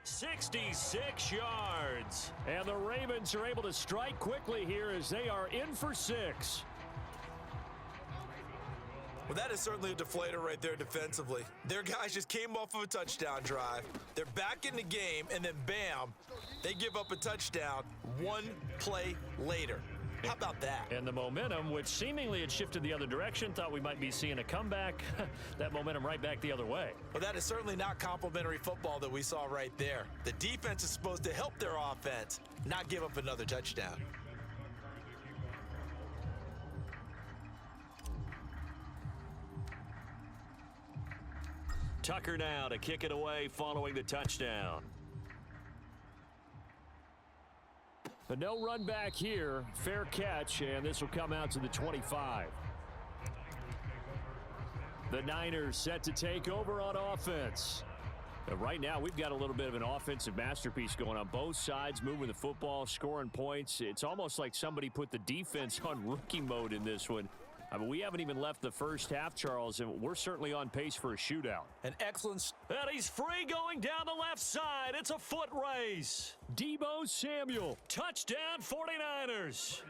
66 yards. And the Ravens are able to strike quickly here as they are in for 6. Well, that is certainly a deflator right there defensively. Their guys just came off of a touchdown drive. They're back in the game, and then bam, they give up a touchdown 1 play later. How about that? And the momentum, which seemingly had shifted the other direction, thought we might be seeing a comeback. That momentum right back the other way. Well, that is certainly not complimentary football that we saw right there. The defense is supposed to help their offense, not give up another touchdown. Tucker now to kick it away following the touchdown. A no run back here, fair catch, and this will come out to the 25. The Niners set to take over on offense. Right now, we've got a little bit of an offensive masterpiece going on both sides, moving the football, scoring points. It's almost like somebody put the defense on rookie mode in this one. I mean, we haven't even left the first half, Charles, and we're certainly on pace for a shootout. An excellent... And he's free going down the left side. It's a foot race. Deebo Samuel, touchdown 49ers.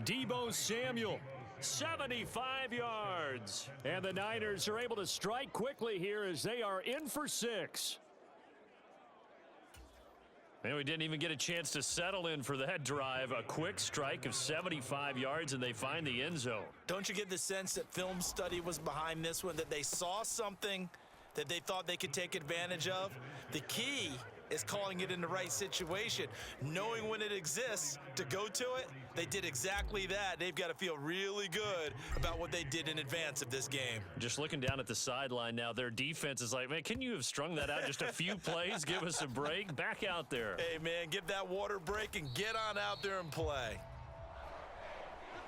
Deebo Samuel, 75 yards. And the Niners are able to strike quickly here as they are in for 6. And we didn't even get a chance to settle in for that drive. A quick strike of 75 yards, and they find the end zone. Don't you get the sense that film study was behind this one, that they saw something that they thought they could take advantage of? The key is calling it in the right situation, knowing when it exists to go to it. They did exactly that. They've got to feel really good about what they did in advance of this game. Just looking down at the sideline now, their defense is like, man, can you have strung that out just a few plays? Give us a break. Back out there. Hey, man, give that water break and get on out there and play.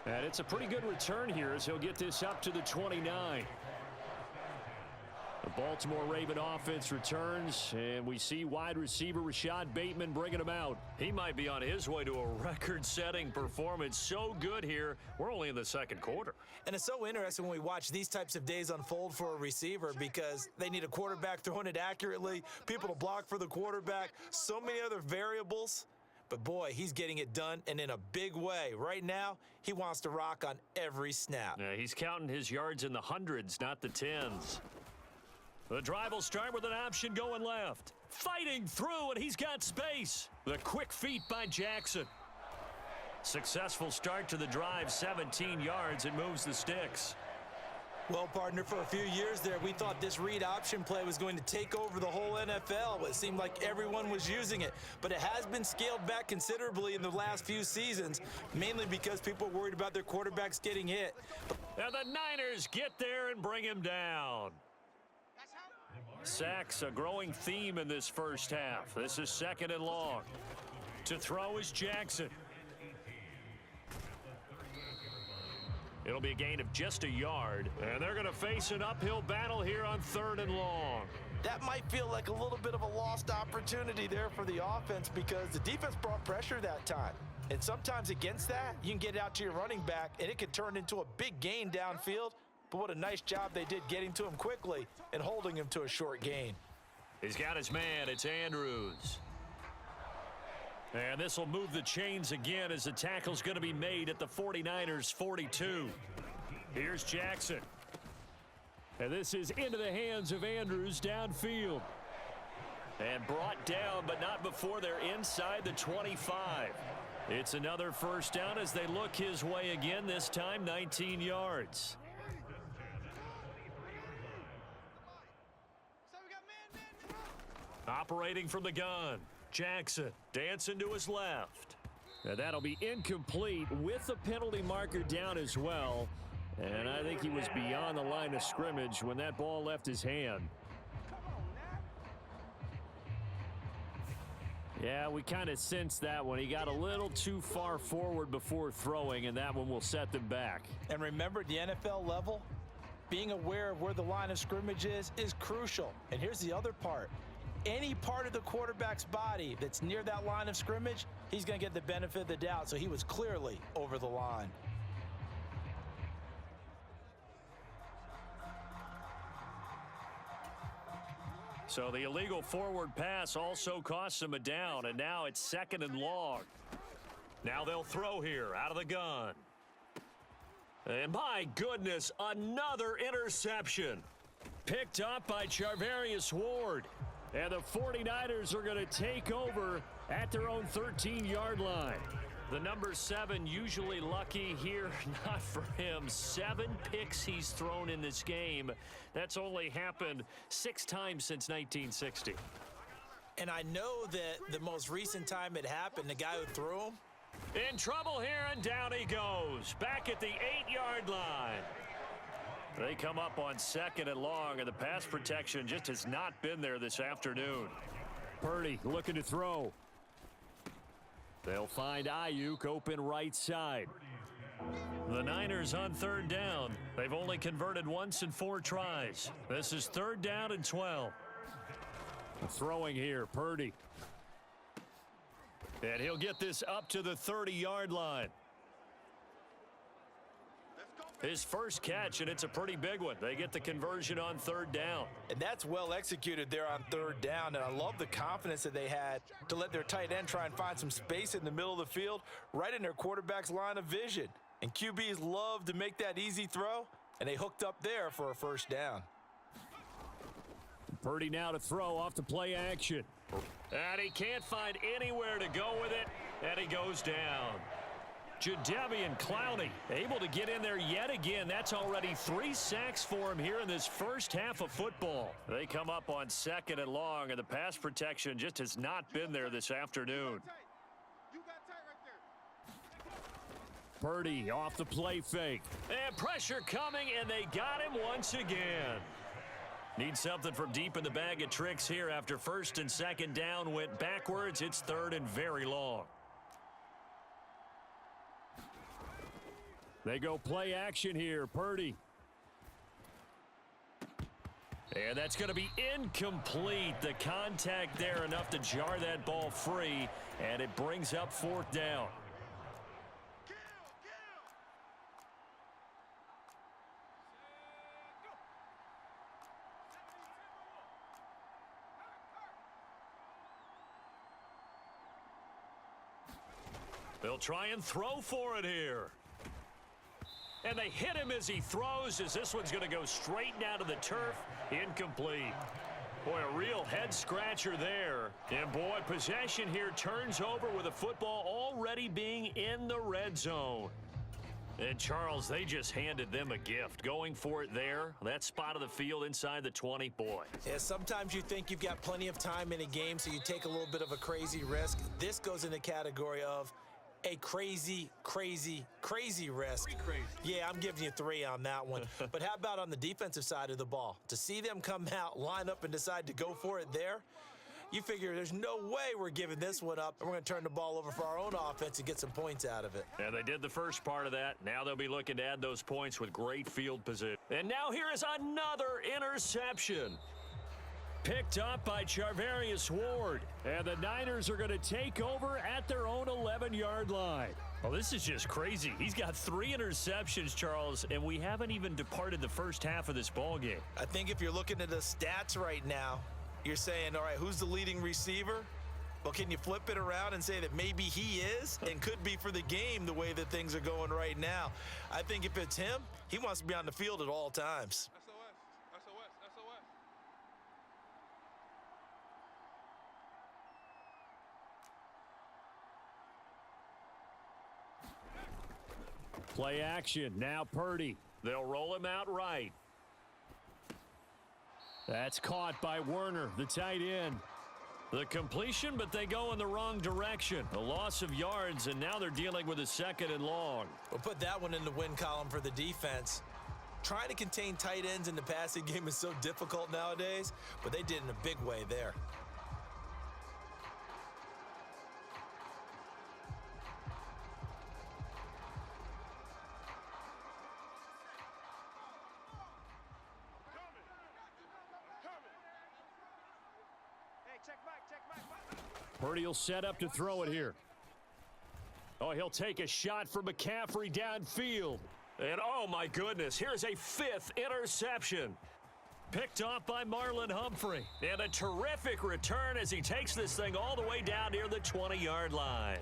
And it's a pretty good return here as he'll get this up to the 29. The Baltimore Raven offense returns, and we see wide receiver Rashad Bateman bringing him out. He might be on his way to a record-setting performance. So good here. We're only in the second quarter. And it's so interesting when we watch these types of days unfold for a receiver because they need a quarterback throwing it accurately, people to block for the quarterback, so many other variables. But, boy, he's getting it done, and in a big way. Right now, he wants to rock on every snap. Yeah, he's counting his yards in the hundreds, not the tens. The drive will start with an option going left. Fighting through, and he's got space. The quick feet by Jackson. Successful start to the drive, 17 yards. It moves the sticks. Well, partner, for a few years there, we thought this read option play was going to take over the whole NFL. It seemed like everyone was using it, but it has been scaled back considerably in the last few seasons, mainly because people are worried about their quarterbacks getting hit. And the Niners get there and bring him down. Sacks, a growing theme in this first half. This is second and long. To throw is Jackson. It'll be a gain of just a yard, and they're going to face an uphill battle here on third and long. That might feel like a little bit of a lost opportunity there for the offense because the defense brought pressure that time. And sometimes against that, you can get out to your running back, and it could turn into a big gain downfield. But what a nice job they did getting to him quickly and holding him to a short gain. He's got his man. It's Andrews. And this will move the chains again as the tackle's going to be made at the 49ers 42. Here's Jackson. And this is into the hands of Andrews downfield. And brought down, but not before they're inside the 25. It's another first down as they look his way again, this time 19 yards. Operating from the gun, Jackson dancing to his left. Now that'll be incomplete with the penalty marker down as well. And I think he was beyond the line of scrimmage when that ball left his hand. Yeah, we kind of sensed that one. He got a little too far forward before throwing, and that one will set them back. And remember, at the NFL level, being aware of where the line of scrimmage is crucial. And here's the other part. Any part of the quarterback's body that's near that line of scrimmage, he's going to get the benefit of the doubt. So he was clearly over the line. So the illegal forward pass also costs him a down, and now it's 2nd and long. Now they'll throw here out of the gun. And my goodness, another interception. Picked up by Charvarius Ward. And the 49ers are going to take over at their own 13-yard line. The number 7 usually lucky here, not for him. 7 picks he's thrown in this game. That's only happened 6 times since 1960. And I know that the most recent time it happened, the guy who threw him, in trouble here, and down he goes. Back at the 8-yard line. They come up on 2nd and long, and the pass protection just has not been there this afternoon. Purdy looking to throw. They'll find Ayuk open right side. The Niners on 3rd down. They've only converted once in 4 tries. This is 3rd down and 12. Throwing here, Purdy. And he'll get this up to the 30-yard line. His first catch, and it's a pretty big one. They get the conversion on 3rd down. And that's well executed there on 3rd down. And I love the confidence that they had to let their tight end try and find some space in the middle of the field, right in their quarterback's line of vision. And QBs love to make that easy throw, and they hooked up there for a 1st down. Purdy now to throw off the play action. And he can't find anywhere to go with it, and he goes down. Jadeveon Clowney able to get in there yet again. That's already 3 sacks for him here in this first half of football. They come up on 2nd and long, and the pass protection just has not been there this afternoon. Purdy off the play fake. And pressure coming, and they got him once again. Need something from deep in the bag of tricks here after 1st and 2nd down went backwards. It's 3rd and very long. They go play action here, Purdy. And that's going to be incomplete. The contact there enough to jar that ball free, and it brings up 4th down. They'll try and throw for it here. And they hit him as he throws, as this one's going to go straight down to the turf. Incomplete. Boy, a real head-scratcher there. And, boy, possession here turns over with the football already being in the red zone. And, Charles, they just handed them a gift. Going for it there, that spot of the field inside the 20, boy. Yeah, sometimes you think you've got plenty of time in a game, so you take a little bit of a crazy risk. This goes in the category of a crazy, crazy, crazy risk. Crazy. Yeah, I'm giving you 3 on that one. But how about on the defensive side of the ball? To see them come out, line up, and decide to go for it there, you figure there's no way we're giving this one up, and we're going to turn the ball over for our own offense and get some points out of it. And they did the first part of that. Now they'll be looking to add those points with great field position. And now here is another interception. Picked up by Charvarius Ward. And the Niners are going to take over at their own 11-yard line. Well, this is just crazy. He's got 3 interceptions, Charles, and we haven't even departed the first half of this ball game. I think if you're looking at the stats right now, you're saying, all right, who's the leading receiver? Well, can you flip it around and say that maybe he is and could be for the game the way that things are going right now? I think if it's him, he wants to be on the field at all times. Play action. Now Purdy. They'll roll him out right. That's caught by Werner, the tight end. The completion, but they go in the wrong direction. A loss of yards, and now they're dealing with a 2nd and long. We'll put that one in the win column for the defense. Trying to contain tight ends in the passing game is so difficult nowadays, but they did in a big way there. Purdy will set up to throw it here. Oh, he'll take a shot for McCaffrey downfield. And, oh, my goodness, here's a 5th interception. picked off by Marlon Humphrey. And a terrific return as he takes this thing all the way down near the 20-yard line.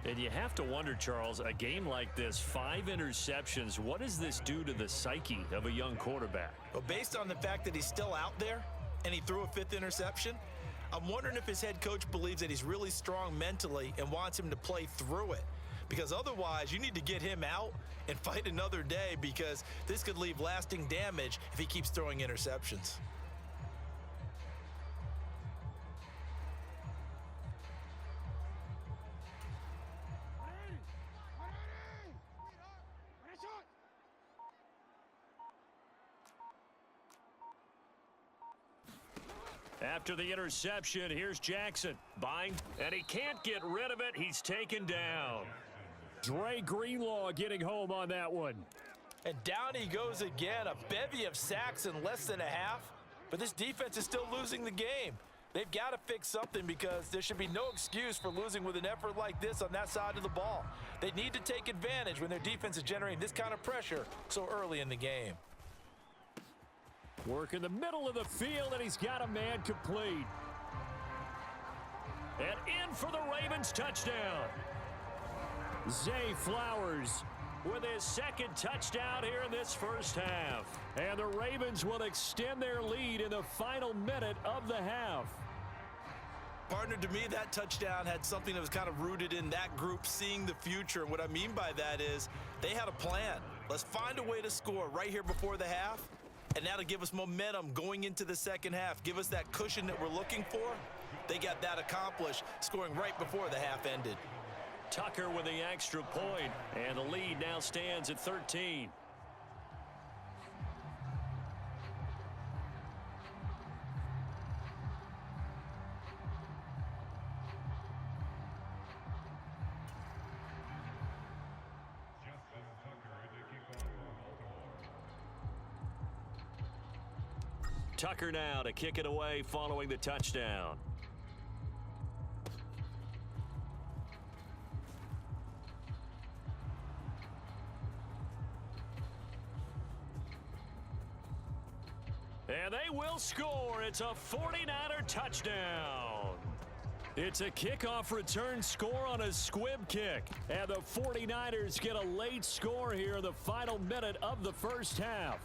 And you have to wonder, Charles, a game like this, 5 interceptions, what does this do to the psyche of a young quarterback? Well, based on the fact that he's still out there and he threw a 5th interception, I'm wondering if his head coach believes that he's really strong mentally and wants him to play through it. Because otherwise, you need to get him out and fight another day, because this could leave lasting damage if he keeps throwing interceptions. After the interception, here's Jackson. Buying, and he can't get rid of it. He's taken down. Dre Greenlaw getting home on that one. And down he goes again. A bevy of sacks in less than a half. But this defense is still losing the game. They've got to fix something, because there should be no excuse for losing with an effort like this on that side of the ball. They need to take advantage when their defense is generating this kind of pressure so early in the game. Work in the middle of the field, and he's got a man complete. And in for the Ravens touchdown. Zay Flowers with his 2nd touchdown here in this first half. And the Ravens will extend their lead in the final minute of the half. Partner, to me, that touchdown had something that was kind of rooted in that group seeing the future. And what I mean by that is they had a plan. Let's find a way to score right here before the half. And that'll give us momentum going into the second half. Give us that cushion that we're looking for. They got that accomplished, scoring right before the half ended. Tucker with the extra point, and the lead now stands at 13. Tucker now to kick it away following the touchdown. And they will score. It's a 49er touchdown. It's a kickoff return score on a squib kick. And the 49ers get a late score here in the final minute of the first half.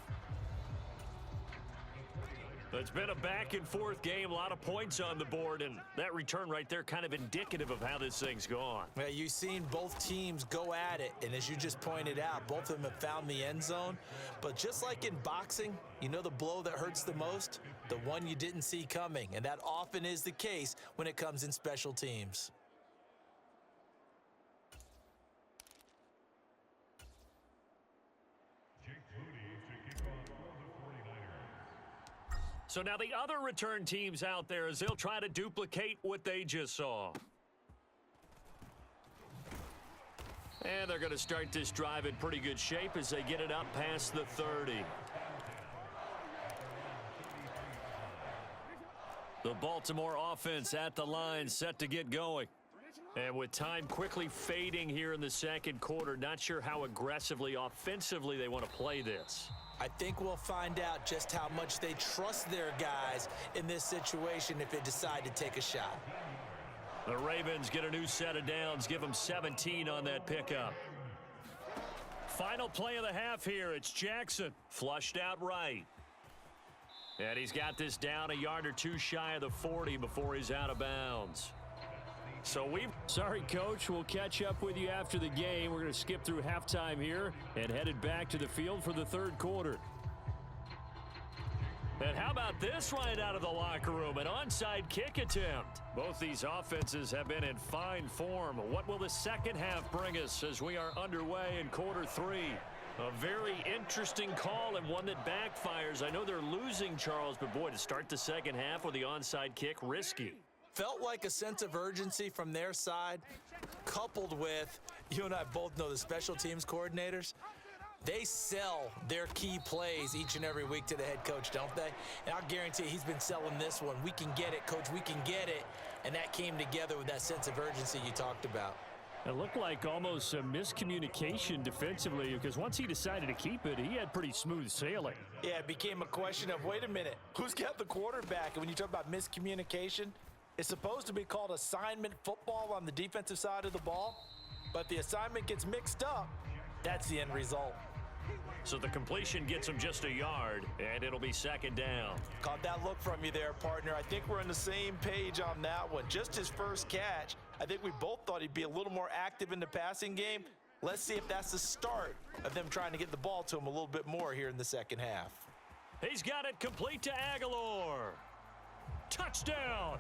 It's been a back-and-forth game, a lot of points on the board, and that return right there kind of indicative of how this thing's gone. Yeah, you've seen both teams go at it, and as you just pointed out, both of them have found the end zone. But just like in boxing, you know the blow that hurts the most? The one you didn't see coming, and that often is the case when it comes in special teams. So now the other return teams out there, as they'll try to duplicate what they just saw. And they're going to start this drive in pretty good shape as they get it up past the 30. The Baltimore offense at the line, set to get going. And with time quickly fading here in the second quarter, not sure how aggressively, offensively they want to play this. I think we'll find out just how much they trust their guys in this situation if they decide to take a shot. The Ravens get a new set of downs, give them 17 on that pickup. Final play of the half here. It's Jackson, flushed out right. And he's got this down a yard or two shy of the 40 before he's out of bounds. Sorry, Coach. We'll catch up with you after the game. We're going to skip through halftime here and headed back to the field for the third quarter. And how about this right out of the locker room? An onside kick attempt. Both these offenses have been in fine form. What will the second half bring us as we are underway in quarter 3? A very interesting call and one that backfires. I know they're losing, Charles, but boy, to start the second half with the onside kick, risky. Felt like a sense of urgency from their side, coupled with, you and I both know the special teams coordinators, they sell their key plays each and every week to the head coach, don't they? And I'll guarantee he's been selling this one. We can get it, Coach, we can get it. And that came together with that sense of urgency you talked about. It looked like almost a miscommunication defensively because once he decided to keep it, he had pretty smooth sailing. Yeah, it became a question of, wait a minute, who's got the quarterback? And when you talk about miscommunication, it's supposed to be called assignment football on the defensive side of the ball, but the assignment gets mixed up. That's the end result. So the completion gets him just a yard, and it'll be second down. Caught that look from you there, partner. I think we're on the same page on that one. Just his first catch. I think we both thought he'd be a little more active in the passing game. Let's see if that's the start of them trying to get the ball to him a little bit more here in the second half. He's got it complete to Aguilar. Touchdown!